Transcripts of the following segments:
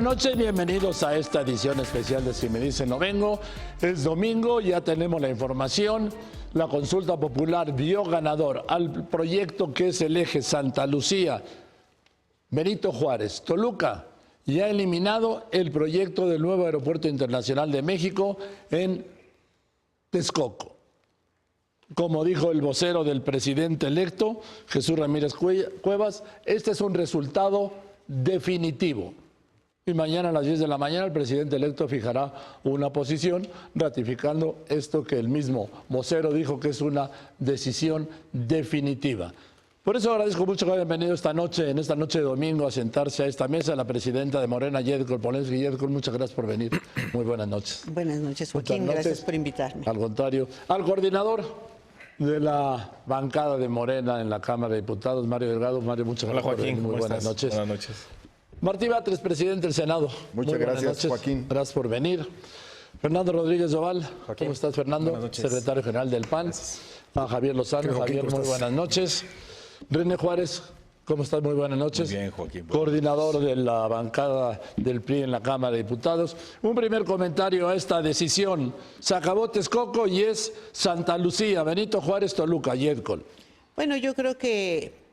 noches y bienvenidos a esta edición especial de Si Me Dice No Vengo. Es domingo, ya tenemos la información. La consulta popular dio ganador al proyecto que es el eje Santa Lucía, Benito Juárez, Toluca, y ha eliminado el proyecto del nuevo Aeropuerto Internacional de México en Texcoco. Como dijo el vocero del presidente electo, Jesús Ramírez Cuevas, este es un resultado definitivo. Y mañana a las 10 de la mañana el presidente electo fijará una posición ratificando esto que el mismo vocero dijo que es una decisión definitiva. Por eso agradezco mucho que hayan venido esta noche de domingo, a sentarse a esta mesa, la presidenta de Morena, Yedcol Polensky. Yedcol, muchas gracias por venir. Muy buenas noches. Buenas noches, Joaquín. Gracias por invitarme. Al contrario. Al coordinador de la bancada de Morena en la Cámara de Diputados, Mario Delgado. Mario, muchas gracias. Hola, Joaquín. Muy buenas noches. Buenas noches. Martí Batres, presidente del Senado. Muchas gracias, Joaquín. Gracias por venir. Fernando Rodríguez Doval. ¿Cómo estás, Fernando? Buenas noches. Secretario General del PAN. A Javier Lozano. Javier, muy buenas noches. René Juárez, ¿cómo estás? Muy buenas noches. Muy bien, Joaquín. Coordinador de la bancada del PRI en la Cámara de Diputados. Un primer comentario a esta decisión. Se acabó Texcoco y es Santa Lucía, Benito Juárez, Toluca, Yedcol. Bueno, yo creo que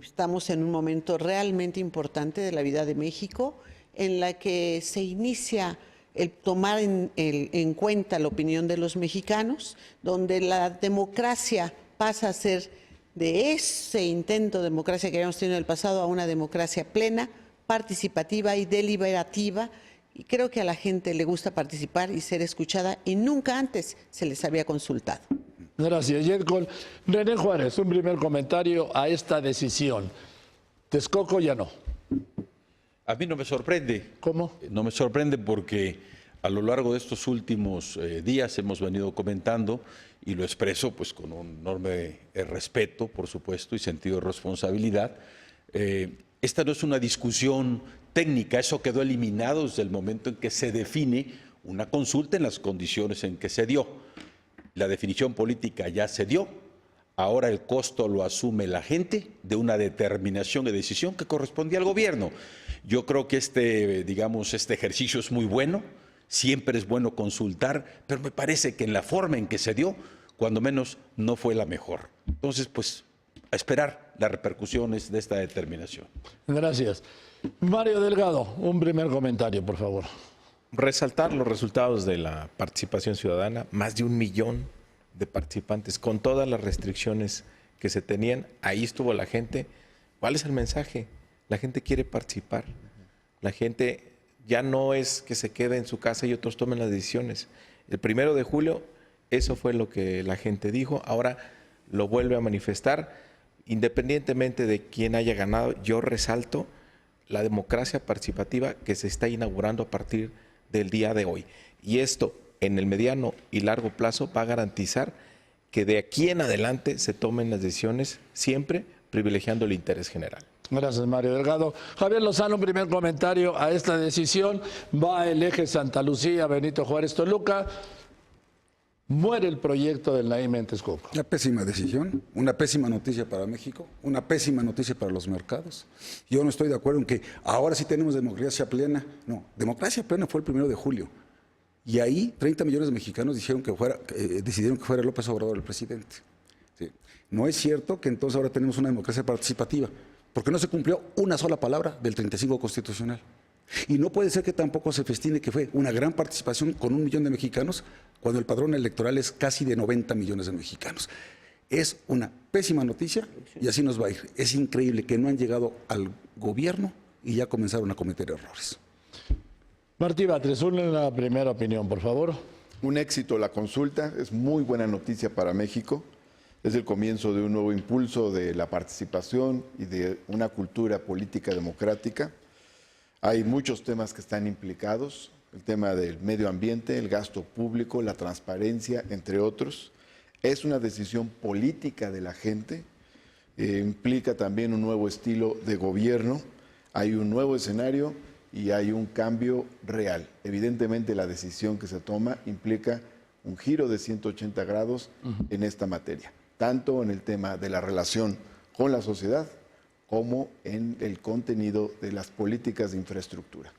estamos en un momento realmente importante de la vida de México, en la que se inicia el tomar en cuenta la opinión de los mexicanos, donde la democracia pasa a ser de ese intento de democracia que habíamos tenido en el pasado a una democracia plena, participativa y deliberativa. Y creo que a la gente le gusta participar y ser escuchada, y nunca antes se les había consultado. Gracias, Yedcol. René Juárez, un primer comentario a esta decisión. Texcoco ya no. A mí no me sorprende. ¿Cómo? No me sorprende porque a lo largo de estos últimos días hemos venido comentando, y lo expreso pues con un enorme respeto, por supuesto, y sentido de responsabilidad. Esta no es una discusión técnica, eso quedó eliminado desde el momento en que se define una consulta en las condiciones en que se dio. La definición política ya se dio, ahora el costo lo asume la gente de una determinación y decisión que correspondía al gobierno. Yo creo que este ejercicio es muy bueno, siempre es bueno consultar, pero me parece que en la forma en que se dio, cuando menos no fue la mejor. Entonces, pues, a esperar las repercusiones de esta determinación. Gracias. Mario Delgado, un primer comentario, por favor. Resaltar los resultados de la participación ciudadana, más de 1 millón de participantes, con todas las restricciones que se tenían, ahí estuvo la gente. ¿Cuál es el mensaje? La gente quiere participar, la gente ya no es que se quede en su casa y otros tomen las decisiones. El 1 de julio, eso fue lo que la gente dijo, ahora lo vuelve a manifestar, independientemente de quién haya ganado. Yo resalto la democracia participativa que se está inaugurando a partir del día de hoy. Y esto, en el mediano y largo plazo, va a garantizar que de aquí en adelante se tomen las decisiones siempre privilegiando el interés general. Gracias, Mario Delgado. Javier Lozano, un primer comentario a esta decisión. Va el eje Santa Lucía, Benito Juárez, Toluca. Muere el proyecto del Naim en Texcoco. Una pésima decisión, una pésima noticia para México, una pésima noticia para los mercados. Yo no estoy de acuerdo en que ahora sí tenemos democracia plena. No, democracia plena fue el 1 de julio. Y ahí 30 millones de mexicanos decidieron que fuera López Obrador el presidente. Sí. No es cierto que entonces ahora tenemos una democracia participativa, porque no se cumplió una sola palabra del 35 constitucional. Y no puede ser que tampoco se festine que fue una gran participación con 1 millón de mexicanos, cuando el padrón electoral es casi de 90 millones de mexicanos. Es una pésima noticia y así nos va a ir. Es increíble que no han llegado al gobierno y ya comenzaron a cometer errores. Martí Batres, una primera opinión, por favor. Un éxito la consulta, es muy buena noticia para México. Es el comienzo de un nuevo impulso de la participación y de una cultura política democrática. Hay muchos temas que están implicados, el tema del medio ambiente, el gasto público, la transparencia, entre otros. Es una decisión política de la gente, implica también un nuevo estilo de gobierno, hay un nuevo escenario y hay un cambio real. Evidentemente la decisión que se toma implica un giro de 180 grados en esta materia, tanto en el tema de la relación con la sociedad como en el contenido de las políticas de infraestructura.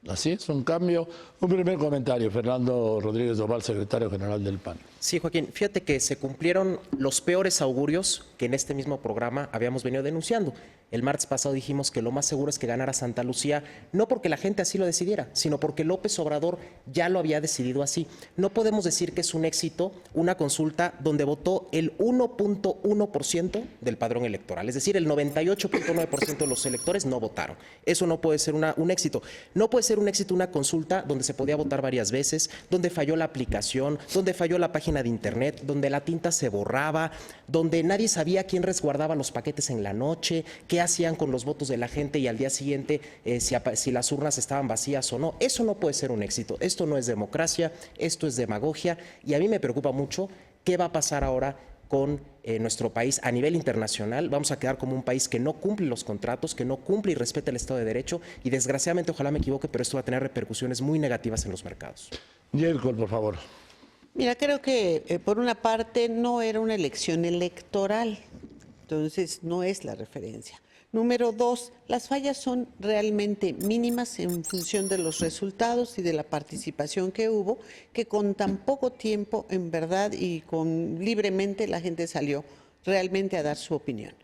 Así es, un cambio. Un primer comentario, Fernando Rodríguez Doval, secretario general del PAN. Sí, Joaquín, fíjate que se cumplieron los peores augurios que en este mismo programa habíamos venido denunciando. El martes pasado dijimos que lo más seguro es que ganara Santa Lucía, no porque la gente así lo decidiera, sino porque López Obrador ya lo había decidido así. No podemos decir que es un éxito una consulta donde votó el 1.1% del padrón electoral, es decir, el 98.9% de los electores no votaron. Eso no puede ser un éxito. No puede ser un éxito una consulta donde se podía votar varias veces, donde falló la aplicación, donde falló la página de internet, donde la tinta se borraba, donde nadie sabía quién resguardaba los paquetes en la noche, qué hacían con los votos de la gente y al día siguiente si las urnas estaban vacías o no. Eso no puede ser un éxito. Esto no es democracia, esto es demagogia y a mí me preocupa mucho qué va a pasar ahora con nuestro país a nivel internacional. Vamos a quedar como un país que no cumple los contratos, que no cumple y respeta el Estado de Derecho y desgraciadamente, ojalá me equivoque, pero esto va a tener repercusiones muy negativas en los mercados. Yelko, por favor. Mira, creo que por una parte no era una elección electoral, entonces no es la referencia. Número dos, las fallas son realmente mínimas en función de los resultados y de la participación que hubo, que con tan poco tiempo, en verdad, y con libremente la gente salió realmente a dar su opinión.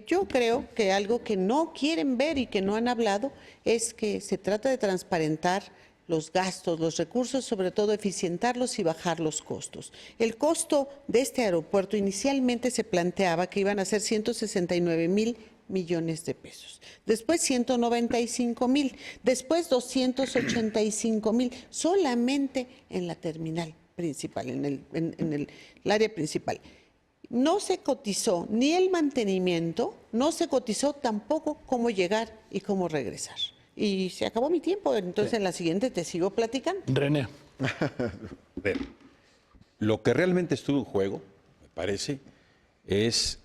Yo creo que algo que no quieren ver y que no han hablado es que se trata de transparentar los gastos, los recursos, sobre todo eficientarlos y bajar los costos. El costo de este aeropuerto inicialmente se planteaba que iban a ser 169,000 millones de pesos, después 195,000, después 285,000, solamente en la terminal principal, en el área principal. No se cotizó ni el mantenimiento, no se cotizó tampoco cómo llegar y cómo regresar. Y se acabó mi tiempo, entonces en la siguiente te sigo platicando. René. Lo que realmente estuvo en juego, me parece, es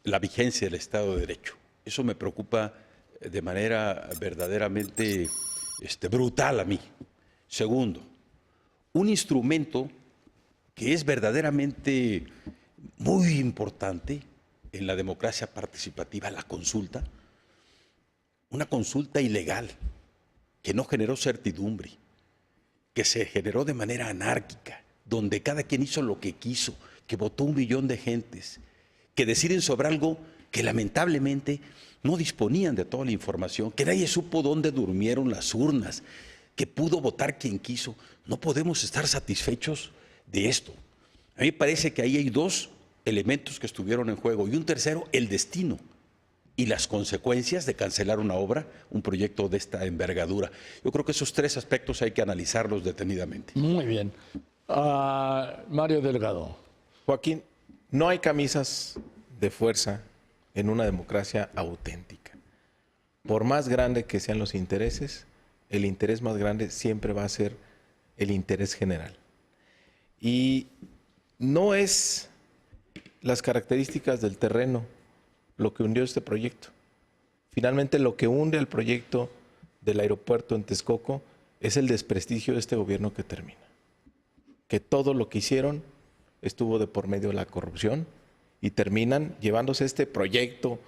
la vigencia del Estado de Derecho. Eso me preocupa de manera verdaderamente brutal a mí. Segundo, un instrumento que es verdaderamente muy importante en la democracia participativa, la consulta, una consulta ilegal que no generó certidumbre, que se generó de manera anárquica, donde cada quien hizo lo que quiso, que votó 1 millón de gentes, que deciden sobre algo que lamentablemente no disponían de toda la información, que nadie supo dónde durmieron las urnas, que pudo votar quien quiso. No podemos estar satisfechos de esto. A mí me parece que ahí hay 2 elementos que estuvieron en juego y un tercero, el destino y las consecuencias de cancelar una obra, un proyecto de esta envergadura. Yo creo que esos 3 aspectos hay que analizarlos detenidamente. Muy bien. Mario Delgado. Joaquín, no hay camisas de fuerza en una democracia auténtica. Por más grande que sean los intereses, el interés más grande siempre va a ser el interés general. Y no es las características del terreno lo que hundió este proyecto. Finalmente, lo que hunde al proyecto del aeropuerto en Texcoco es el desprestigio de este gobierno que termina. Que todo lo que hicieron estuvo de por medio de la corrupción y terminan llevándose este proyecto,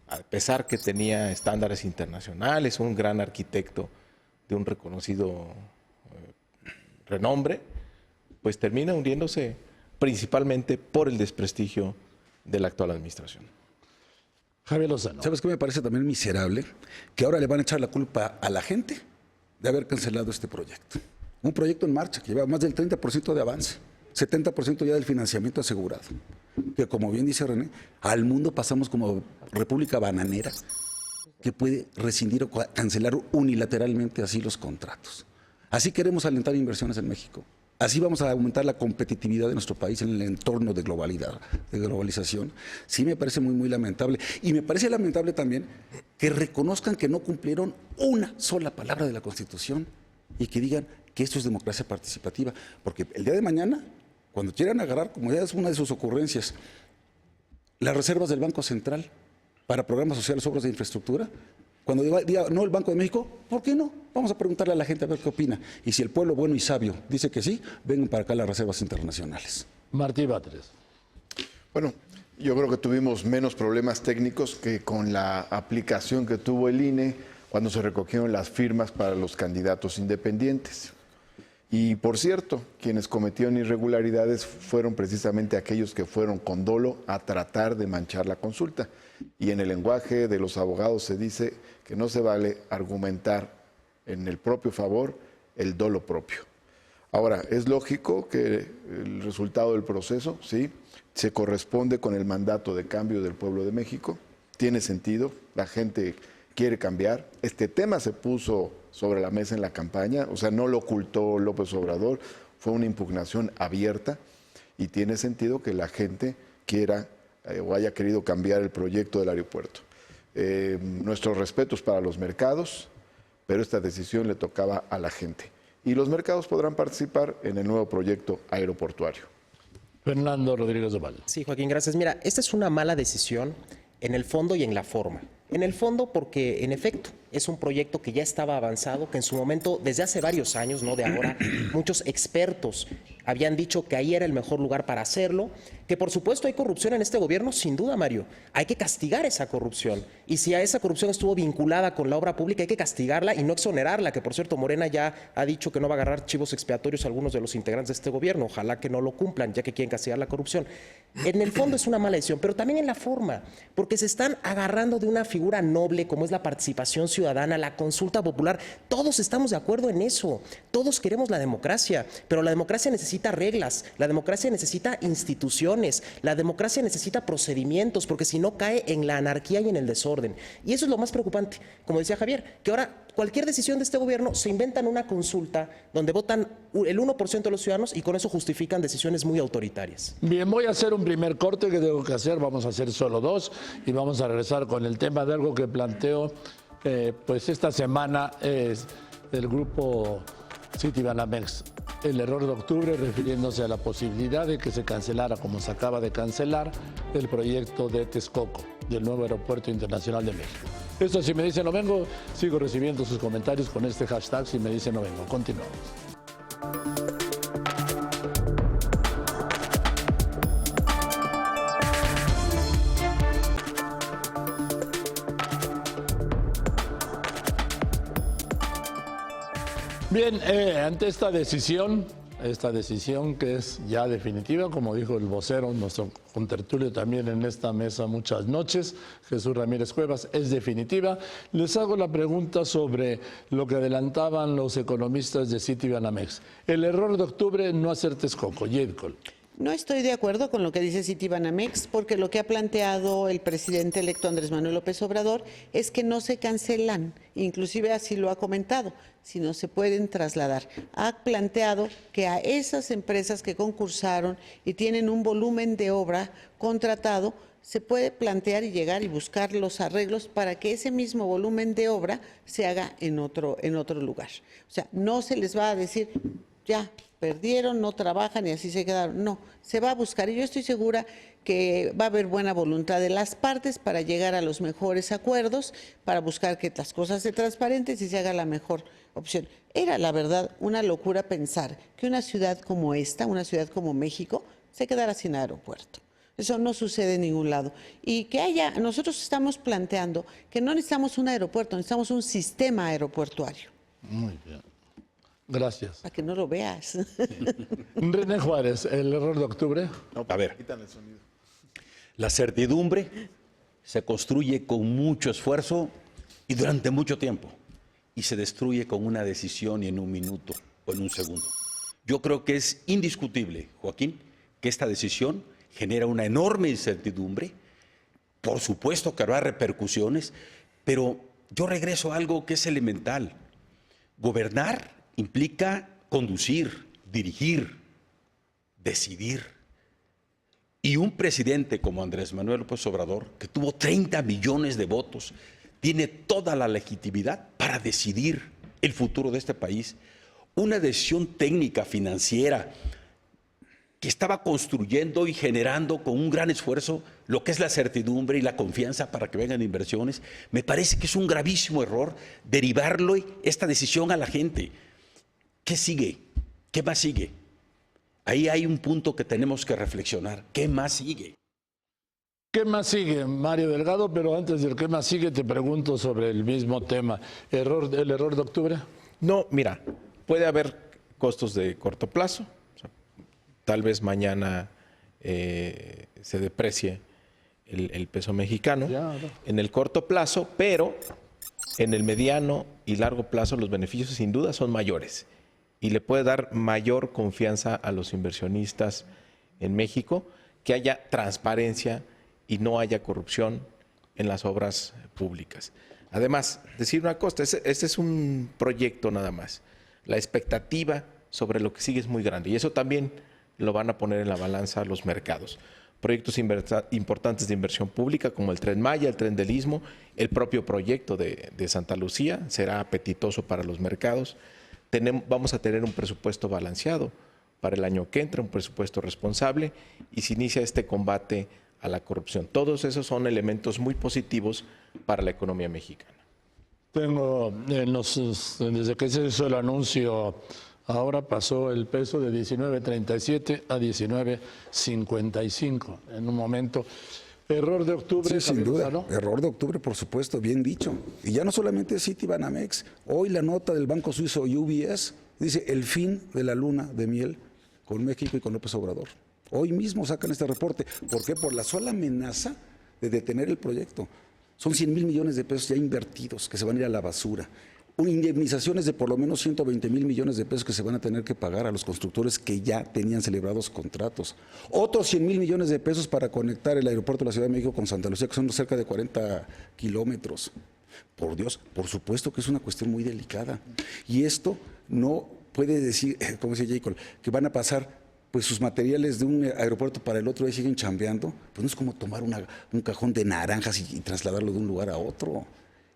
a pesar que tenía estándares internacionales, un gran arquitecto de un reconocido renombre, pues termina hundiéndose principalmente por el desprestigio de la actual administración. Javier Lozano. ¿Sabes qué me parece también miserable? Que ahora le van a echar la culpa a la gente de haber cancelado este proyecto. Un proyecto en marcha que lleva más del 30% de avance, 70% ya del financiamiento asegurado. Que como bien dice René, al mundo pasamos como república bananera que puede rescindir o cancelar unilateralmente así los contratos. Así queremos alentar inversiones en México. Así vamos a aumentar la competitividad de nuestro país en el entorno de globalización. Sí me parece muy, muy lamentable. Y me parece lamentable también que reconozcan que no cumplieron una sola palabra de la Constitución y que digan que esto es democracia participativa. Porque el día de mañana, cuando quieran agarrar, como ya es una de sus ocurrencias, las reservas del Banco Central para programas sociales, obras de infraestructura, cuando diga no el Banco de México, ¿por qué no? Vamos a preguntarle a la gente a ver qué opina. Y si el pueblo bueno y sabio dice que sí, vengan para acá las reservas internacionales. Martí Batres. Bueno, yo creo que tuvimos menos problemas técnicos que con la aplicación que tuvo el INE cuando se recogieron las firmas para los candidatos independientes. Y por cierto, quienes cometieron irregularidades fueron precisamente aquellos que fueron con dolo a tratar de manchar la consulta. Y en el lenguaje de los abogados se dice que no se vale argumentar en el propio favor el dolo propio. Ahora, es lógico que el resultado del proceso, sí, se corresponde con el mandato de cambio del pueblo de México. Tiene sentido, la gente quiere cambiar. Este tema se puso sobre la mesa en la campaña, o sea, no lo ocultó López Obrador, fue una impugnación abierta y tiene sentido que la gente quiera o haya querido cambiar el proyecto del aeropuerto. Nuestros respetos para los mercados, pero esta decisión le tocaba a la gente. Y los mercados podrán participar en el nuevo proyecto aeroportuario. Fernando Rodríguez Oval. Sí, Joaquín, gracias. Mira, esta es una mala decisión en el fondo y en la forma. En el fondo porque, en efecto, es un proyecto que ya estaba avanzado, que en su momento, desde hace varios años, no de ahora, muchos expertos habían dicho que ahí era el mejor lugar para hacerlo, que por supuesto hay corrupción en este gobierno, sin duda, Mario. Hay que castigar esa corrupción. Y si a esa corrupción estuvo vinculada con la obra pública, hay que castigarla y no exonerarla, que por cierto, Morena ya ha dicho que no va a agarrar chivos expiatorios a algunos de los integrantes de este gobierno. Ojalá que no lo cumplan, ya que quieren castigar la corrupción. En el fondo es una mala decisión, pero también en la forma, porque se están agarrando de una figura noble como es la participación ciudadana, la consulta popular. Todos estamos de acuerdo en eso. Todos queremos la democracia, pero la democracia necesita reglas, la democracia necesita instituciones, la democracia necesita procedimientos, porque si no cae en la anarquía y en el desorden. Y eso es lo más preocupante, como decía Javier, que ahora cualquier decisión de este gobierno se inventan una consulta donde votan el 1% de los ciudadanos y con eso justifican decisiones muy autoritarias. Bien, voy a hacer un primer corte que tengo que hacer, vamos a hacer solo dos y vamos a regresar con el tema de algo que planteó pues esta semana es del grupo Citibanamex, el error de octubre, refiriéndose a la posibilidad de que se cancelara, como se acaba de cancelar, el proyecto de Texcoco, del nuevo aeropuerto internacional de México. Esto, si me dice no vengo, sigo recibiendo sus comentarios con este hashtag, si me dice no vengo. Continuamos. Bien, ante esta decisión que es ya definitiva, como dijo el vocero, nuestro contertulio también en esta mesa muchas noches, Jesús Ramírez Cuevas, es definitiva. Les hago la pregunta sobre lo que adelantaban los economistas de Citibanamex. El error de octubre no hacer Texcoco. Yedcol. No estoy de acuerdo con lo que dice Citibanamex, porque lo que ha planteado el presidente electo Andrés Manuel López Obrador es que no se cancelan, inclusive así lo ha comentado, sino se pueden trasladar. Ha planteado que a esas empresas que concursaron y tienen un volumen de obra contratado, se puede plantear y llegar y buscar los arreglos para que ese mismo volumen de obra se haga en otro lugar. O sea, no se les va a decir, ya, perdieron, no trabajan y así se quedaron. No, se va a buscar y yo estoy segura que va a haber buena voluntad de las partes para llegar a los mejores acuerdos, para buscar que las cosas sean transparentes y se haga la mejor opción. Era, la verdad, una locura pensar que una ciudad como esta, una ciudad como México, se quedara sin aeropuerto. Eso no sucede en ningún lado. Y que nosotros estamos planteando que no necesitamos un aeropuerto, necesitamos un sistema aeroportuario. Muy bien. Gracias. Para que no lo veas. René Juárez, el error de octubre. A ver, la certidumbre se construye con mucho esfuerzo y durante mucho tiempo y se destruye con una decisión y en un minuto o en un segundo. Yo creo que es indiscutible, Joaquín, que esta decisión genera una enorme incertidumbre. Por supuesto que habrá repercusiones, pero yo regreso a algo que es elemental. Gobernar implica conducir, dirigir, decidir. Y un presidente como Andrés Manuel López Obrador, que tuvo 30 millones de votos, tiene toda la legitimidad para decidir el futuro de este país. Una decisión técnica, financiera, que estaba construyendo y generando con un gran esfuerzo lo que es la certidumbre y la confianza para que vengan inversiones, me parece que es un gravísimo error derivarlo esta decisión a la gente. ¿Qué sigue? ¿Qué más sigue? Ahí hay un punto que tenemos que reflexionar. ¿Qué más sigue? ¿Qué más sigue, Mario Delgado? Pero antes del qué más sigue, te pregunto sobre el mismo tema. ¿El error de octubre? No, mira, puede haber costos de corto plazo. O sea, tal vez mañana se deprecie el peso mexicano en el corto plazo, pero en el mediano y largo plazo los beneficios sin duda son mayores y le puede dar mayor confianza a los inversionistas en México, que haya transparencia y no haya corrupción en las obras públicas. Además, decir una cosa, este es un proyecto nada más. La expectativa sobre lo que sigue es muy grande y eso también lo van a poner en la balanza los mercados. Proyectos importantes de inversión pública como el Tren Maya, el Tren del Istmo, el propio proyecto de Santa Lucía será apetitoso para los mercados. Vamos a tener un presupuesto balanceado para el año que entra, un presupuesto responsable y se inicia este combate a la corrupción. Todos esos son elementos muy positivos para la economía mexicana. Tengo, desde que se hizo el anuncio, ahora pasó el peso de 19.37 a 19.55 en un momento. Error de octubre. Sí, sin duda. ¿No? Error de octubre, por supuesto, bien dicho. Y ya no solamente Citibanamex. Hoy la nota del banco suizo UBS dice el fin de la luna de miel con México y con López Obrador. Hoy mismo sacan este reporte. ¿Por qué? Por la sola amenaza de detener el proyecto. Son 100,000 millones de pesos ya invertidos que se van a ir a la basura. Indemnizaciones de por lo menos 120,000 millones de pesos que se van a tener que pagar a los constructores que ya tenían celebrados contratos. Otros 100,000 millones de pesos para conectar el aeropuerto de la Ciudad de México con Santa Lucía, que son cerca de 40 kilómetros. Por Dios, por supuesto que es una cuestión muy delicada. Y esto no puede decir, como decía Jacob, que van a pasar pues sus materiales de un aeropuerto para el otro y siguen chambeando. Pues no es como tomar un cajón de naranjas y trasladarlo de un lugar a otro.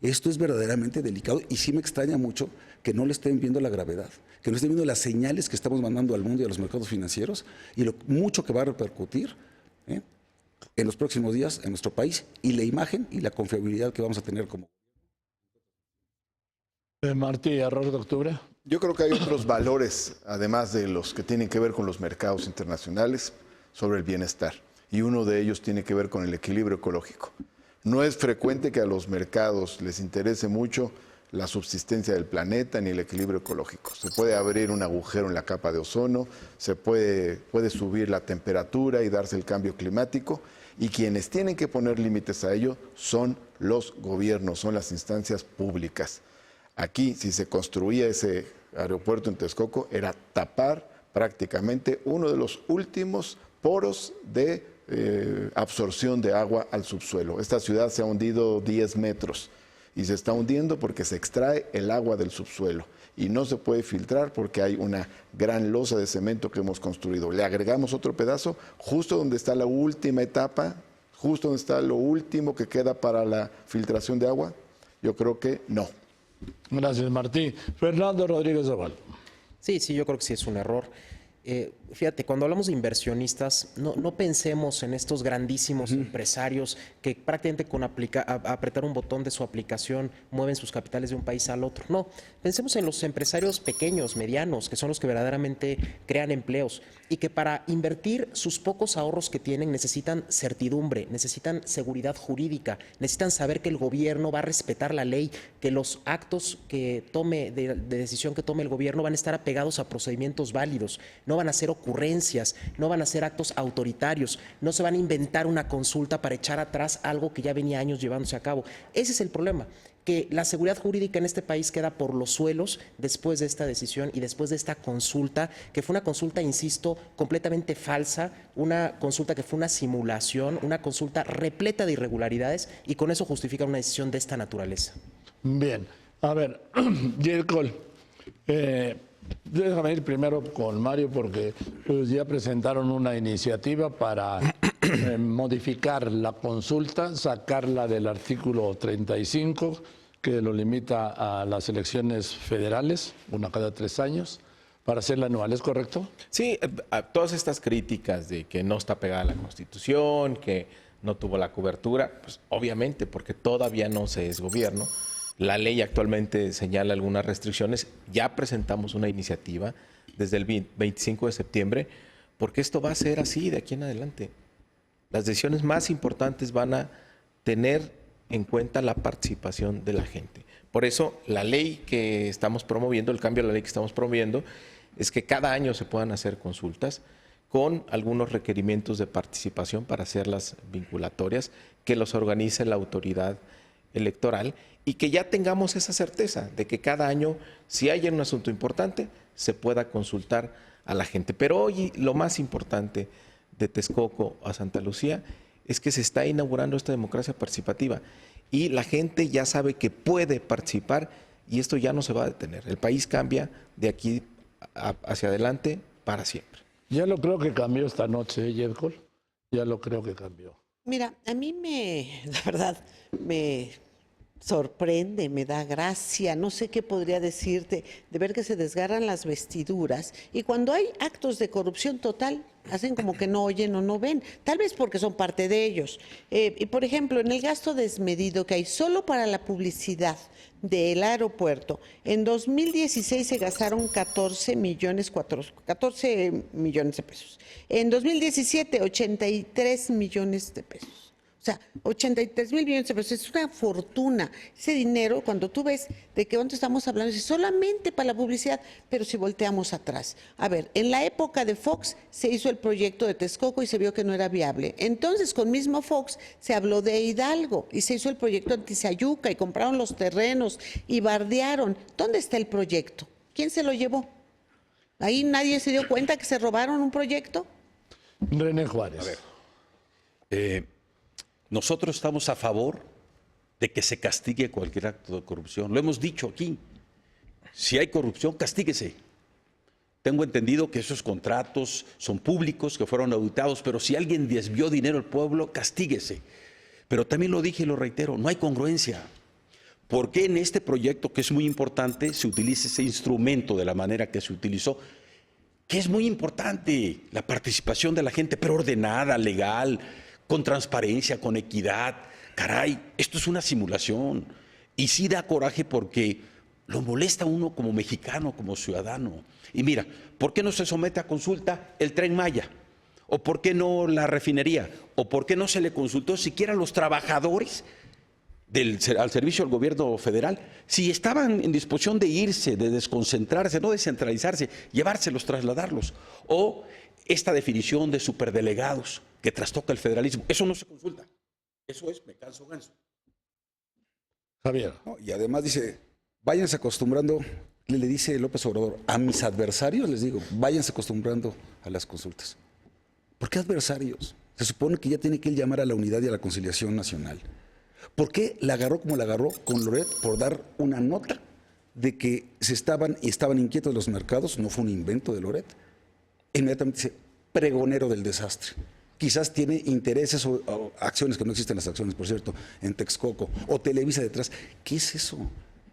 Esto es verdaderamente delicado y sí me extraña mucho que no le estén viendo la gravedad, que no estén viendo las señales que estamos mandando al mundo y a los mercados financieros y lo mucho que va a repercutir en los próximos días en nuestro país y la imagen y la confiabilidad que vamos a tener como. Martí, error de octubre. Yo creo que hay otros valores, además de los que tienen que ver con los mercados internacionales, sobre el bienestar. Y uno de ellos tiene que ver con el equilibrio ecológico. No es frecuente que a los mercados les interese mucho la subsistencia del planeta ni el equilibrio ecológico. Se puede abrir un agujero en la capa de ozono, se puede subir la temperatura y darse el cambio climático, y quienes tienen que poner límites a ello son los gobiernos, son las instancias públicas. Aquí, si se construía ese aeropuerto en Texcoco, era tapar prácticamente uno de los últimos poros de absorción de agua al subsuelo. Esta ciudad se ha hundido 10 metros y se está hundiendo porque se extrae el agua del subsuelo y no se puede filtrar porque hay una gran losa de cemento que hemos construido. Le agregamos otro pedazo justo donde está la última etapa, justo donde está lo último que queda para la filtración de agua. Yo creo que no. Gracias, Martí. Fernando Rodríguez Zaval. Sí, yo creo que sí es un error. Fíjate, cuando hablamos de inversionistas, no pensemos en estos grandísimos empresarios que prácticamente con apretar un botón de su aplicación mueven sus capitales de un país al otro. No, pensemos en los empresarios pequeños, medianos, que son los que verdaderamente crean empleos y que para invertir sus pocos ahorros que tienen necesitan certidumbre, necesitan seguridad jurídica, necesitan saber que el gobierno va a respetar la ley, que los actos que tome de decisión que tome el gobierno van a estar apegados a procedimientos válidos. No van a ser ocurrencias, no van a ser actos autoritarios, no se van a inventar una consulta para echar atrás algo que ya venía años llevándose a cabo. Ese es el problema, que la seguridad jurídica en este país queda por los suelos después de esta decisión y después de esta consulta, que fue una consulta, insisto, completamente falsa, una consulta que fue una simulación, una consulta repleta de irregularidades y con eso justifica una decisión de esta naturaleza. Bien, a ver, Jacob, déjame ir primero con Mario porque pues, ya presentaron una iniciativa para modificar la consulta, sacarla del artículo 35 que lo limita a las elecciones federales, una cada 3 años, para hacerla anual, ¿es correcto? Sí, a todas estas críticas de que no está pegada a la Constitución, que no tuvo la cobertura, pues obviamente porque todavía no se es gobierno. La ley actualmente señala algunas restricciones. Ya presentamos una iniciativa desde el 25 de septiembre, porque esto va a ser así de aquí en adelante. Las decisiones más importantes van a tener en cuenta la participación de la gente. Por eso la ley que estamos promoviendo, el cambio a la ley que estamos promoviendo, es que cada año se puedan hacer consultas con algunos requerimientos de participación para hacerlas vinculatorias, que los organice la autoridad electoral y que ya tengamos esa certeza de que cada año, si hay un asunto importante, se pueda consultar a la gente. Pero hoy lo más importante de Texcoco a Santa Lucía es que se está inaugurando esta democracia participativa y la gente ya sabe que puede participar y esto ya no se va a detener. El país cambia de aquí hacia adelante para siempre. Ya lo creo que cambió esta noche, Yedcol. Ya lo creo que cambió. Mira, a mí la verdad, me sorprende, me da gracia, no sé qué podría decirte, de ver que se desgarran las vestiduras y cuando hay actos de corrupción total, hacen como que no oyen o no ven, tal vez porque son parte de ellos. Y por ejemplo, en el gasto desmedido que hay solo para la publicidad del aeropuerto, en 2016 se gastaron 14 millones de pesos. En 2017, 83 millones de pesos. O sea, 83,000 millones de pesos, es una fortuna. Ese dinero, cuando tú ves de qué cuánto estamos hablando, es solamente para la publicidad, pero si volteamos atrás. A ver, en la época de Fox se hizo el proyecto de Texcoco y se vio que no era viable. Entonces, con mismo Fox se habló de Hidalgo y se hizo el proyecto Antizayuca y compraron los terrenos y bardearon. ¿Dónde está el proyecto? ¿Quién se lo llevó? ¿Ahí nadie se dio cuenta que se robaron un proyecto? René Juárez. A ver, nosotros estamos a favor de que se castigue cualquier acto de corrupción. Lo hemos dicho aquí. Si hay corrupción, castíguese. Tengo entendido que esos contratos son públicos, que fueron auditados, pero si alguien desvió dinero al pueblo, castíguese. Pero también lo dije y lo reitero, no hay congruencia. ¿Por qué en este proyecto, que es muy importante, se utiliza ese instrumento de la manera que se utilizó? Que es muy importante la participación de la gente, pero ordenada, legal, con transparencia, con equidad. Caray, esto es una simulación. Y sí da coraje porque lo molesta a uno como mexicano, como ciudadano. Y mira, ¿por qué no se somete a consulta el Tren Maya? ¿O por qué no la refinería? ¿O por qué no se le consultó siquiera a los trabajadores al servicio del gobierno federal? Si estaban en disposición de irse, de desconcentrarse, no descentralizarse, llevárselos, trasladarlos. O esta definición de superdelegados que trastoca el federalismo. Eso no se consulta. Eso es, me canso ganso. Javier. No, y además dice, váyanse acostumbrando, le dice López Obrador, a mis adversarios les digo, váyanse acostumbrando a las consultas. ¿Por qué adversarios? Se supone que ya tiene que él llamar a la unidad y a la conciliación nacional. ¿Por qué la agarró como la agarró con Loret por dar una nota de que estaban inquietos los mercados? No fue un invento de Loret. Inmediatamente dice, pregonero del desastre. Quizás tiene intereses o acciones, que no existen las acciones, por cierto, en Texcoco, o Televisa detrás. ¿Qué es eso?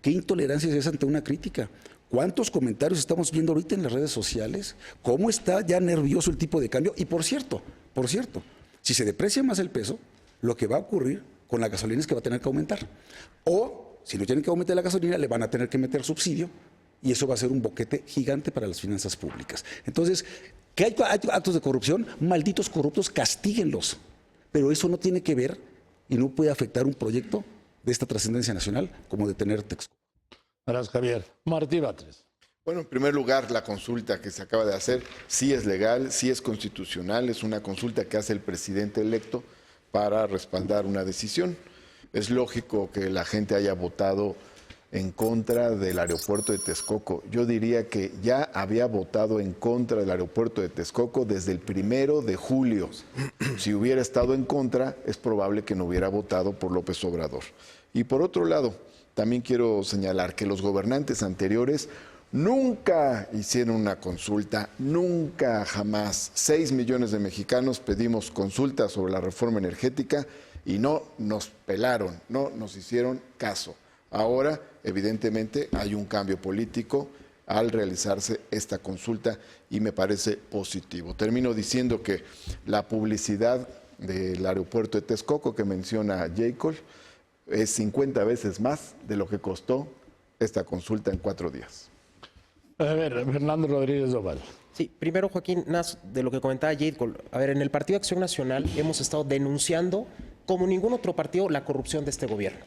¿Qué intolerancia es esa ante una crítica? ¿Cuántos comentarios estamos viendo ahorita en las redes sociales? ¿Cómo está ya nervioso el tipo de cambio? Y por cierto, si se deprecia más el peso, lo que va a ocurrir con la gasolina es que va a tener que aumentar. O, si no tienen que aumentar la gasolina, le van a tener que meter subsidio y eso va a ser un boquete gigante para las finanzas públicas. Entonces, que hay actos de corrupción, malditos corruptos, castíguenlos. Pero eso no tiene que ver y no puede afectar un proyecto de esta trascendencia nacional como detener Texcoco. Gracias, Javier. Martí Batres. Bueno, en primer lugar, la consulta que se acaba de hacer sí es legal, sí es constitucional, es una consulta que hace el presidente electo para respaldar una decisión. Es lógico que la gente haya votado en contra del aeropuerto de Texcoco. Yo diría que ya había votado en contra del aeropuerto de Texcoco desde el 1 de julio. Si hubiera estado en contra, es probable que no hubiera votado por López Obrador. Y por otro lado, también quiero señalar que los gobernantes anteriores nunca hicieron una consulta, nunca, jamás. 6 millones de mexicanos pedimos consulta sobre la reforma energética y no nos pelaron, no nos hicieron caso. Ahora, evidentemente, hay un cambio político al realizarse esta consulta y me parece positivo. Termino diciendo que la publicidad del aeropuerto de Texcoco que menciona Jacob es 50 veces más de lo que costó esta consulta en 4 días. A ver, Fernando Rodríguez Doval. Sí, primero, Joaquín, de lo que comentaba Jade, a ver, en el Partido Acción Nacional hemos estado denunciando, como ningún otro partido, la corrupción de este gobierno.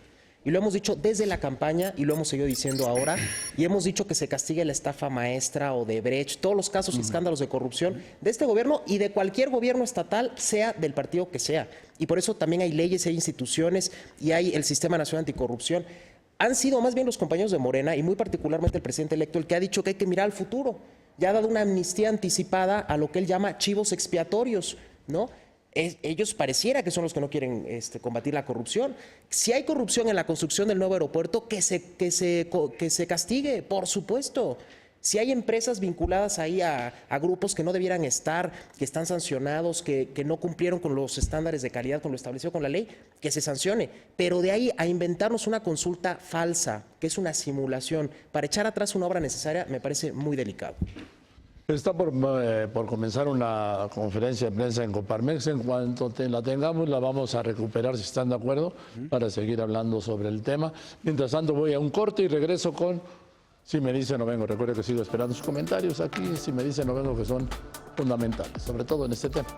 Y lo hemos dicho desde la campaña y lo hemos seguido diciendo ahora. Y hemos dicho que se castigue la estafa maestra o de Brecht, todos los casos y escándalos de corrupción de este gobierno y de cualquier gobierno estatal, sea del partido que sea. Y por eso también hay leyes, hay instituciones y hay el Sistema Nacional Anticorrupción. Han sido más bien los compañeros de Morena y muy particularmente el presidente electo el que ha dicho que hay que mirar al futuro. Ya ha dado una amnistía anticipada a lo que él llama chivos expiatorios, ¿no? Ellos pareciera que son los que no quieren combatir la corrupción. Si hay corrupción en la construcción del nuevo aeropuerto, que se castigue, por supuesto. Si hay empresas vinculadas ahí a grupos que no debieran estar, que están sancionados, que no cumplieron con los estándares de calidad, con lo establecido con la ley, que se sancione. Pero de ahí a inventarnos una consulta falsa, que es una simulación, para echar atrás una obra necesaria, me parece muy delicado. Está por comenzar una conferencia de prensa en Coparmex. En cuanto la tengamos, la vamos a recuperar, si están de acuerdo, para seguir hablando sobre el tema. Mientras tanto, voy a un corte y regreso con Si me dice no vengo. Recuerde que sigo esperando sus comentarios aquí. Si me dice no vengo, que son fundamentales, sobre todo en este tema.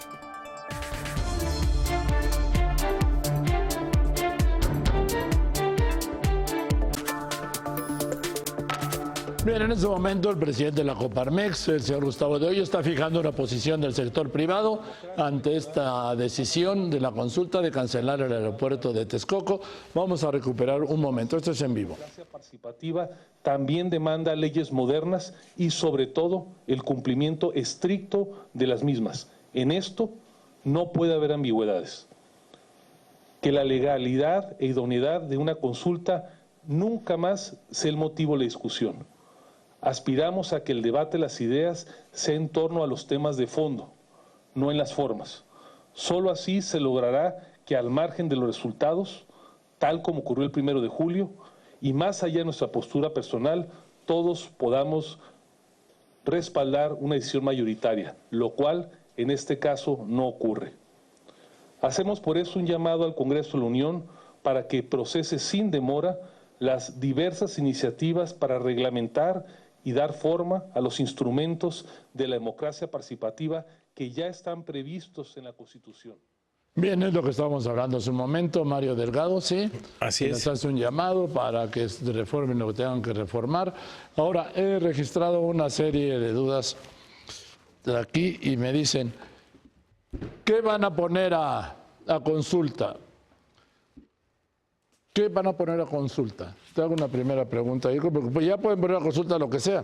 Bien, en este momento el presidente de la Coparmex, el señor Gustavo de Hoyo, está fijando una posición del sector privado ante esta decisión de la consulta de cancelar el aeropuerto de Texcoco. Vamos a recuperar un momento, esto es en vivo. La democracia participativa también demanda leyes modernas y sobre todo el cumplimiento estricto de las mismas. En esto no puede haber ambigüedades. Que la legalidad e idoneidad de una consulta nunca más sea el motivo de la discusión. Aspiramos a que el debate de las ideas sea en torno a los temas de fondo, no en las formas. Solo así se logrará que al margen de los resultados, tal como ocurrió el 1 de julio, y más allá de nuestra postura personal, todos podamos respaldar una decisión mayoritaria, lo cual en este caso no ocurre. Hacemos por eso un llamado al Congreso de la Unión para que procese sin demora las diversas iniciativas para reglamentar y dar forma a los instrumentos de la democracia participativa que ya están previstos en la Constitución. Bien, es lo que estábamos hablando hace un momento. Mario Delgado, sí. Así es. Les hace un llamado para que reformen lo que tengan que reformar. Ahora, he registrado una serie de dudas de aquí y me dicen, ¿qué van a poner a consulta? ¿Qué van a poner a consulta? Te hago una primera pregunta. Porque ya pueden poner a consulta lo que sea.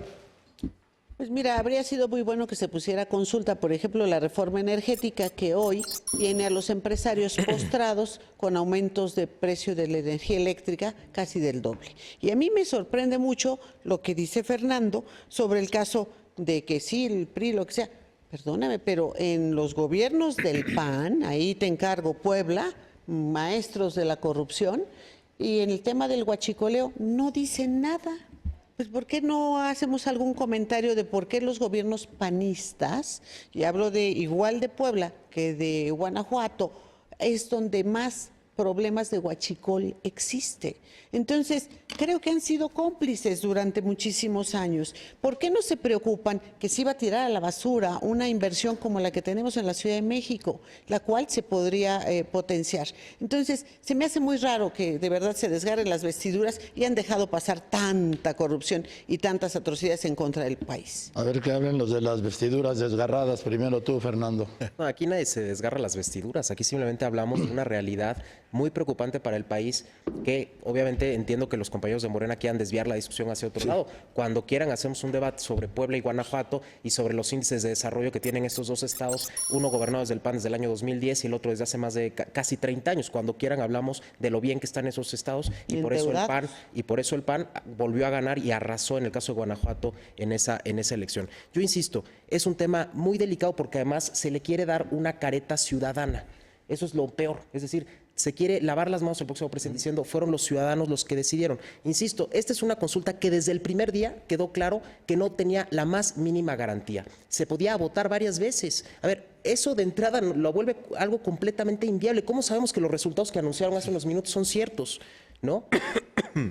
Pues mira, habría sido muy bueno que se pusiera a consulta, por ejemplo, la reforma energética que hoy tiene a los empresarios postrados con aumentos de precio de la energía eléctrica casi del doble. Y a mí me sorprende mucho lo que dice Fernando sobre el caso de que sí, el PRI, lo que sea. Perdóname, pero en los gobiernos del PAN, ahí te encargo Puebla, maestros de la corrupción, y en el tema del huachicoleo no dicen nada. Pues ¿por qué no hacemos algún comentario de por qué los gobiernos panistas, y hablo de igual de Puebla que de Guanajuato, es donde más problemas de huachicol existe? Entonces, creo que han sido cómplices durante muchísimos años. ¿Por qué no se preocupan que se iba a tirar a la basura una inversión como la que tenemos en la Ciudad de México, la cual se podría potenciar? Entonces, se me hace muy raro que de verdad se desgarren las vestiduras y han dejado pasar tanta corrupción y tantas atrocidades en contra del país. A ver qué hablen los de las vestiduras desgarradas. Primero tú, Fernando. No, aquí nadie se desgarra las vestiduras, aquí simplemente hablamos de una realidad muy preocupante para el país, que obviamente entiendo que los compañeros de Morena quieran desviar la discusión hacia otro lado. Cuando quieran hacemos un debate sobre Puebla y Guanajuato y sobre los índices de desarrollo que tienen estos dos estados, uno gobernado desde el PAN desde el año 2010 y el otro desde hace más de casi 30 años. Cuando quieran hablamos de lo bien que están esos estados y por eso el PAN volvió a ganar y arrasó en el caso de Guanajuato en esa elección. Yo insisto, es un tema muy delicado porque además se le quiere dar una careta ciudadana. Eso es lo peor, es decir, se quiere lavar las manos al próximo presidente diciendo fueron los ciudadanos los que decidieron. Insisto, esta es una consulta que desde el primer día quedó claro que no tenía la más mínima garantía. Se podía votar varias veces. A ver, eso de entrada lo vuelve algo completamente inviable. ¿Cómo sabemos que los resultados que anunciaron hace unos minutos son ciertos? ¿No?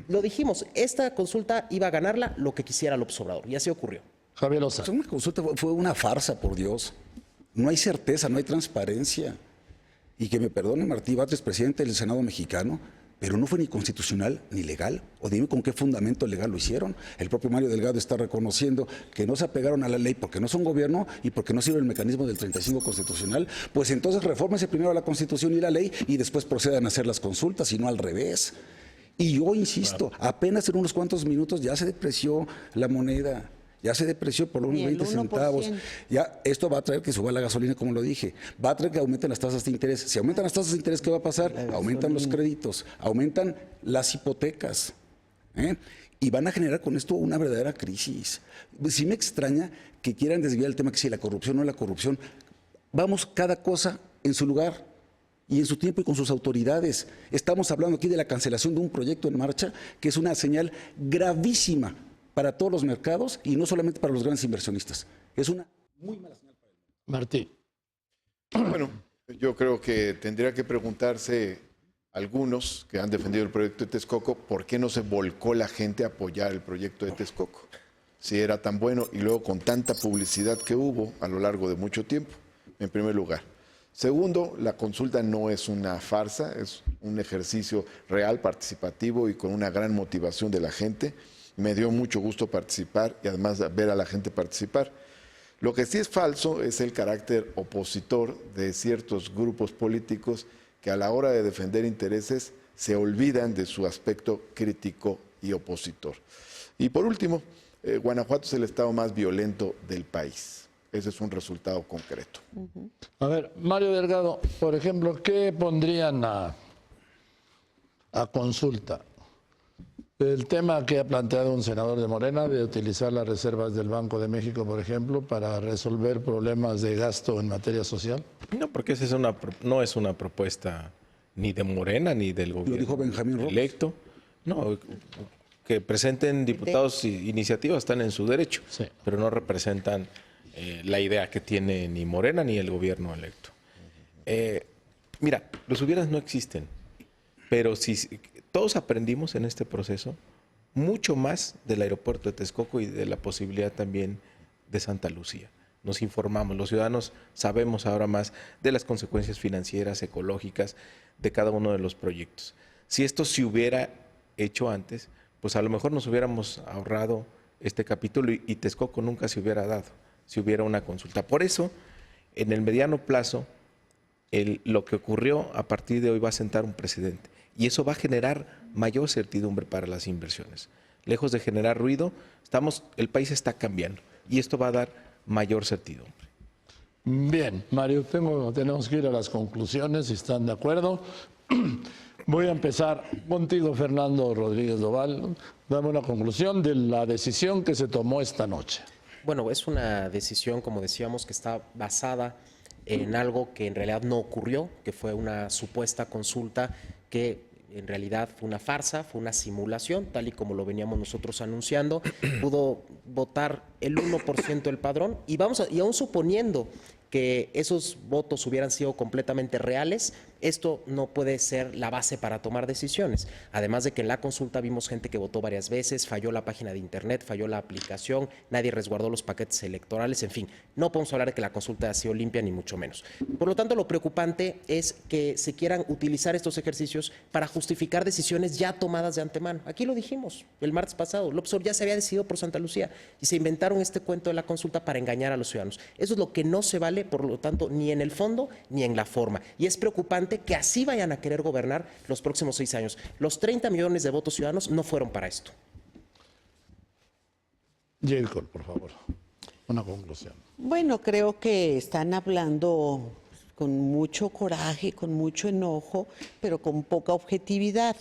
Lo dijimos, esta consulta iba a ganarla lo que quisiera López Obrador y así ocurrió. Javier Lozano. Pues una consulta fue una farsa, por Dios. No hay certeza, no hay transparencia. Y que me perdone Martí Batres, presidente del Senado mexicano, pero no fue ni constitucional ni legal. O dime con qué fundamento legal lo hicieron. El propio Mario Delgado está reconociendo que no se apegaron a la ley porque no son gobierno y porque no sirve el mecanismo del 35 constitucional. Pues entonces refórmense primero la Constitución y la ley y después procedan a hacer las consultas y no al revés. Y yo insisto, apenas en unos cuantos minutos ya se depreció la moneda. Ya se depreció por unos Ni el 20 centavos. 1%. Ya esto va a traer que suba la gasolina, como lo dije. Va a traer que aumenten las tasas de interés. Si aumentan las tasas de interés, ¿qué va a pasar? Aumentan los créditos, aumentan las hipotecas. Y van a generar con esto una verdadera crisis. Sí me extraña que quieran desviar el tema que si la corrupción o no la corrupción. Vamos cada cosa en su lugar y en su tiempo y con sus autoridades. Estamos hablando aquí de la cancelación de un proyecto en marcha que es una señal gravísima para todos los mercados y no solamente para los grandes inversionistas. Es una muy mala señal para el mundo. Martí. Bueno, yo creo que tendría que preguntarse algunos que han defendido el proyecto de Texcoco, ¿por qué no se volcó la gente a apoyar el proyecto de Texcoco? Si era tan bueno y luego con tanta publicidad que hubo a lo largo de mucho tiempo, en primer lugar. Segundo, la consulta no es una farsa, es un ejercicio real, participativo y con una gran motivación de la gente. Me dio mucho gusto participar y además ver a la gente participar. Lo que sí es falso es el carácter opositor de ciertos grupos políticos que a la hora de defender intereses se olvidan de su aspecto crítico y opositor. Y por último, Guanajuato es el estado más violento del país. Ese es un resultado concreto. A ver, Mario Delgado, por ejemplo, ¿qué pondrían a consulta? El tema que ha planteado un senador de Morena de utilizar las reservas del Banco de México, por ejemplo, para resolver problemas de gasto en materia social. No, porque esa no es una propuesta ni de Morena ni del gobierno dijo Benjamín Robles. electo. No, que presenten diputados iniciativas están en su derecho, Sí. pero no representan la idea que tiene ni Morena ni el gobierno electo. Mira, los hubieras no existen, pero si todos aprendimos en este proceso mucho más del aeropuerto de Texcoco y de la posibilidad también de Santa Lucía. Nos informamos, los ciudadanos sabemos ahora más de las consecuencias financieras, ecológicas de cada uno de los proyectos. Si esto se hubiera hecho antes, pues a lo mejor nos hubiéramos ahorrado este capítulo y Texcoco nunca se hubiera dado, si hubiera una consulta. Por eso, en el mediano plazo, lo que ocurrió a partir de hoy va a sentar un precedente y eso va a generar mayor certidumbre para las inversiones. Lejos de generar ruido, el país está cambiando y esto va a dar mayor certidumbre. Bien, Mario, tenemos que ir a las conclusiones, si están de acuerdo. Voy a empezar contigo, Fernando Rodríguez Doval. Dame una conclusión de la decisión que se tomó esta noche. Bueno, es una decisión, como decíamos, que está basada en algo que en realidad no ocurrió, que fue una supuesta consulta que en realidad fue una farsa, fue una simulación, tal y como lo veníamos nosotros anunciando. Pudo votar el 1% del padrón y aún suponiendo que esos votos hubieran sido completamente reales, esto no puede ser la base para tomar decisiones. Además de que en la consulta vimos gente que votó varias veces, falló la página de internet, falló la aplicación, nadie resguardó los paquetes electorales, en fin, no podemos hablar de que la consulta haya sido limpia ni mucho menos. Por lo tanto, lo preocupante es que se quieran utilizar estos ejercicios para justificar decisiones ya tomadas de antemano. Aquí lo dijimos el martes pasado, López Obrador ya se había decidido por Santa Lucía y se inventaron este cuento de la consulta para engañar a los ciudadanos. Eso es lo que no se vale, por lo tanto, ni en el fondo ni en la forma. Y es preocupante que así vayan a querer gobernar los próximos 6 años. Los 30 millones de votos ciudadanos no fueron para esto. Jacob, por favor, una conclusión. Bueno, creo que están hablando con mucho coraje, con mucho enojo, pero con poca objetividad.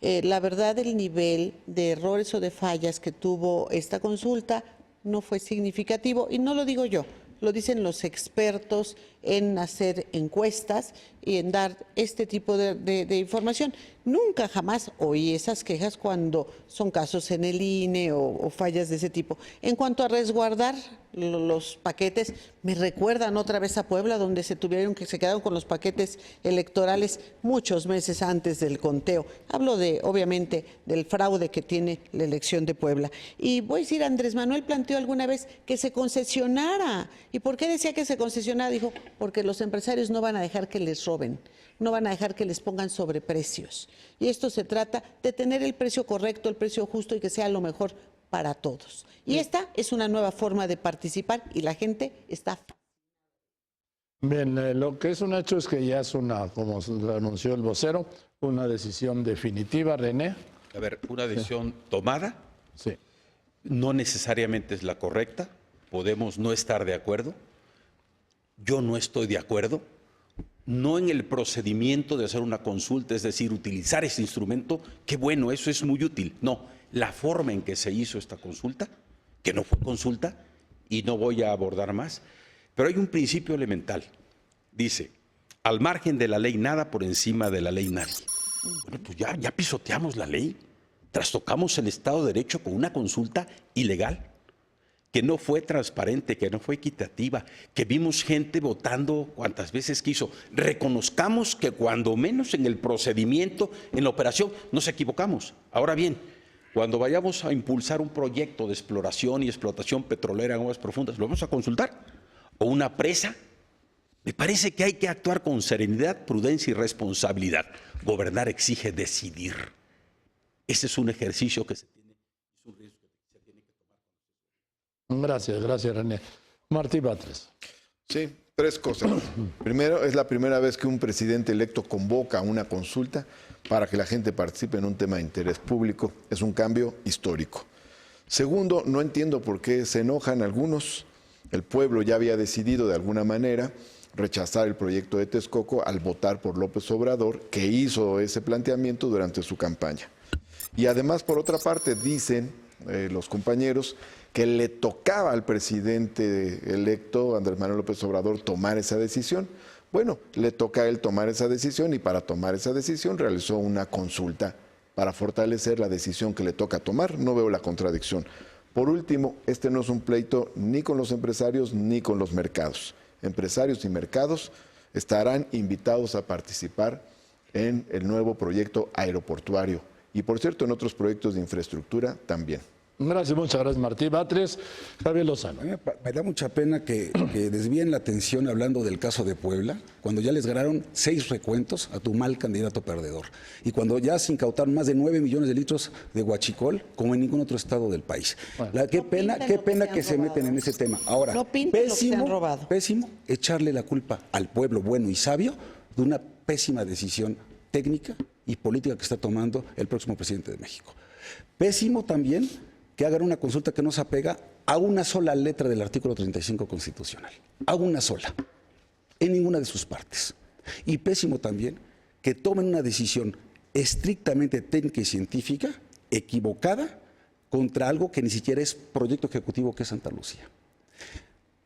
La verdad, el nivel de errores o de fallas que tuvo esta consulta no fue significativo, y no lo digo yo. Lo dicen los expertos en hacer encuestas y en dar este tipo de información. Nunca jamás oí esas quejas cuando son casos en el INE o fallas de ese tipo. En cuanto a resguardar los paquetes, me recuerdan otra vez a Puebla, donde se quedaron con los paquetes electorales muchos meses antes del conteo. Hablo obviamente, del fraude que tiene la elección de Puebla. Y voy a decir, Andrés Manuel planteó alguna vez que se concesionara. ¿Y por qué decía que se concesionara? Dijo, porque los empresarios no van a dejar que les roben, no van a dejar que les pongan sobreprecios. Y esto se trata de tener el precio correcto, el precio justo y que sea lo mejor para todos. Y esta es una nueva forma de participar y la gente está... Bien, lo que es un hecho es que ya es como lo anunció el vocero, una decisión definitiva, René. A ver, una decisión tomada, Sí. no necesariamente es la correcta, podemos no estar de acuerdo, yo no estoy de acuerdo, no en el procedimiento de hacer una consulta, es decir, utilizar ese instrumento, qué bueno, eso es muy útil. No, la forma en que se hizo esta consulta, que no fue consulta, y no voy a abordar más, pero hay un principio elemental. Dice, al margen de la ley nada, por encima de la ley nadie. Bueno, pues ya pisoteamos la ley, trastocamos el Estado de Derecho con una consulta ilegal, que no fue transparente, que no fue equitativa, que vimos gente votando cuantas veces quiso. Reconozcamos que cuando menos en el procedimiento, en la operación, nos equivocamos. Ahora bien, cuando vayamos a impulsar un proyecto de exploración y explotación petrolera en aguas profundas, ¿lo vamos a consultar? ¿O una presa? Me parece que hay que actuar con serenidad, prudencia y responsabilidad. Gobernar exige decidir. Ese es un ejercicio que se tiene, es un riesgo que se tiene que tomar. Gracias, René. Martí Batres. Sí, 3 cosas. Primero, es la primera vez que un presidente electo convoca una consulta para que la gente participe en un tema de interés público. Es un cambio histórico. Segundo, no entiendo por qué se enojan algunos. El pueblo ya había decidido de alguna manera rechazar el proyecto de Texcoco al votar por López Obrador, que hizo ese planteamiento durante su campaña. Y además, por otra parte, dicen los compañeros que le tocaba al presidente electo, Andrés Manuel López Obrador, tomar esa decisión. Bueno, le toca a él tomar esa decisión y para tomar esa decisión realizó una consulta para fortalecer la decisión que le toca tomar. No veo la contradicción. Por último, este no es un pleito ni con los empresarios ni con los mercados. Empresarios y mercados estarán invitados a participar en el nuevo proyecto aeroportuario y, por cierto, en otros proyectos de infraestructura también. Gracias, muchas gracias, Martí Batres. Javier Lozano. A mí me da mucha pena que desvíen la atención hablando del caso de Puebla, cuando ya les ganaron 6 recuentos a tu mal candidato perdedor. Y cuando ya se incautaron más de 9 millones de litros de huachicol, como en ningún otro estado del país. Bueno. Qué pena que se meten en ese tema. Ahora, No pinten lo que se han robado. pésimo echarle la culpa al pueblo bueno y sabio de una pésima decisión técnica y política que está tomando el próximo presidente de México. Pésimo también que hagan una consulta que no se apega a una sola letra del artículo 35 constitucional, a una sola, en ninguna de sus partes. Y pésimo también que tomen una decisión estrictamente técnica y científica, equivocada, contra algo que ni siquiera es proyecto ejecutivo, que es Santa Lucía.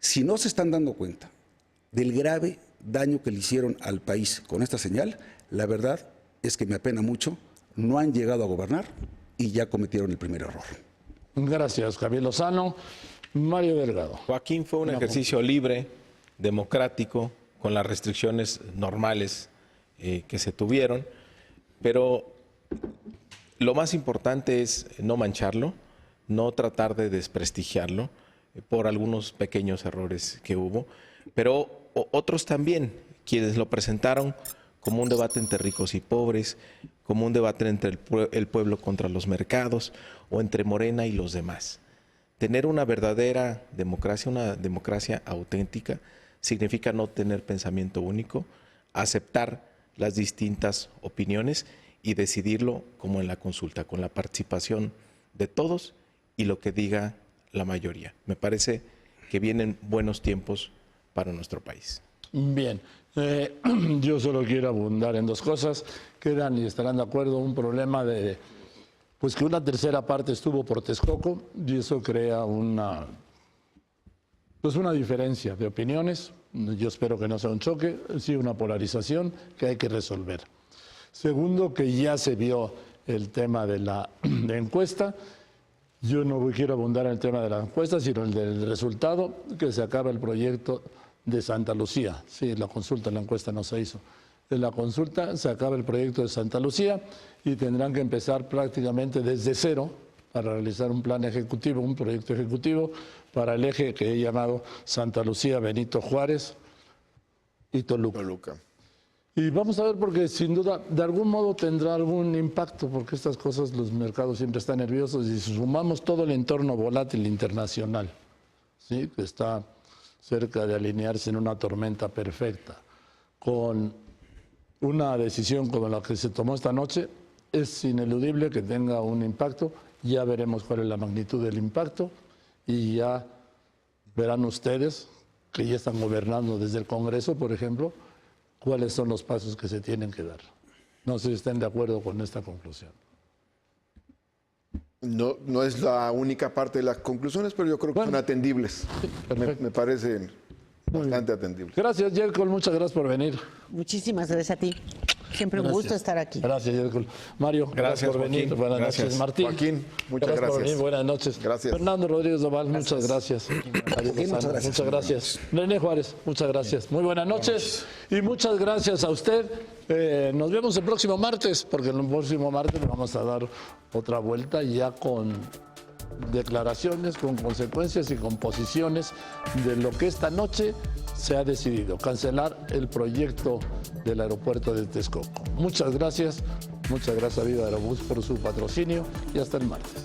Si no se están dando cuenta del grave daño que le hicieron al país con esta señal, la verdad es que me apena mucho, no han llegado a gobernar y ya cometieron el primer error. Gracias, Javier Lozano. Mario Delgado. Joaquín, fue un ejercicio libre, democrático, con las restricciones normales que se tuvieron, pero lo más importante es no mancharlo, no tratar de desprestigiarlo por algunos pequeños errores que hubo, pero otros también, quienes lo presentaron como un debate entre ricos y pobres, como un debate entre el pueblo contra los mercados o entre Morena y los demás. Tener una verdadera democracia, una democracia auténtica, significa no tener pensamiento único, aceptar las distintas opiniones y decidirlo como en la consulta, con la participación de todos y lo que diga la mayoría. Me parece que vienen buenos tiempos para nuestro país. Bien, yo solo quiero abundar en 2 cosas. Quedan y estarán de acuerdo un problema de, pues que una tercera parte estuvo por Texcoco y eso crea una diferencia de opiniones. Yo espero que no sea un choque, sí una polarización que hay que resolver. Segundo, que ya se vio el tema de la encuesta. Yo no quiero abundar en el tema de la encuesta, sino el del resultado, que se acaba el proyecto de Santa Lucía. Sí, la consulta, la encuesta no se hizo. De la consulta se acaba el proyecto de Santa Lucía y tendrán que empezar prácticamente desde cero para realizar un plan ejecutivo, un proyecto ejecutivo para el eje que he llamado Santa Lucía, Benito Juárez y Toluca. Y vamos a ver, porque sin duda, de algún modo tendrá algún impacto, porque estas cosas, los mercados siempre están nerviosos, y si sumamos todo el entorno volátil internacional, ¿sí?, que está cerca de alinearse en una tormenta perfecta, con una decisión como la que se tomó esta noche, es ineludible que tenga un impacto. Ya veremos cuál es la magnitud del impacto y ya verán ustedes, que ya están gobernando desde el Congreso, por ejemplo, cuáles son los pasos que se tienen que dar. No sé si estén de acuerdo con esta conclusión. No es la única parte de las conclusiones, pero yo creo que son atendibles. Me parecen bastante atendibles. Gracias, Yerkol, muchas gracias por venir. Muchísimas gracias a ti. Siempre un gusto estar aquí. Gracias, Yerkol. Mario, gracias por venir. Buenas noches, Martín. Joaquín, muchas gracias. Por venir. gracias. Buenas noches. Gracias. Fernando Rodríguez Doval, muchas gracias. Muchas gracias. René Juárez, muchas gracias. Muy buenas noches y muchas gracias a usted. Nos vemos el próximo martes, porque el próximo martes le vamos a dar otra vuelta ya con declaraciones, con consecuencias y con posiciones de lo que esta noche se ha decidido: cancelar el proyecto del aeropuerto de Texcoco. Muchas gracias a Viva Aerobús por su patrocinio y hasta el martes.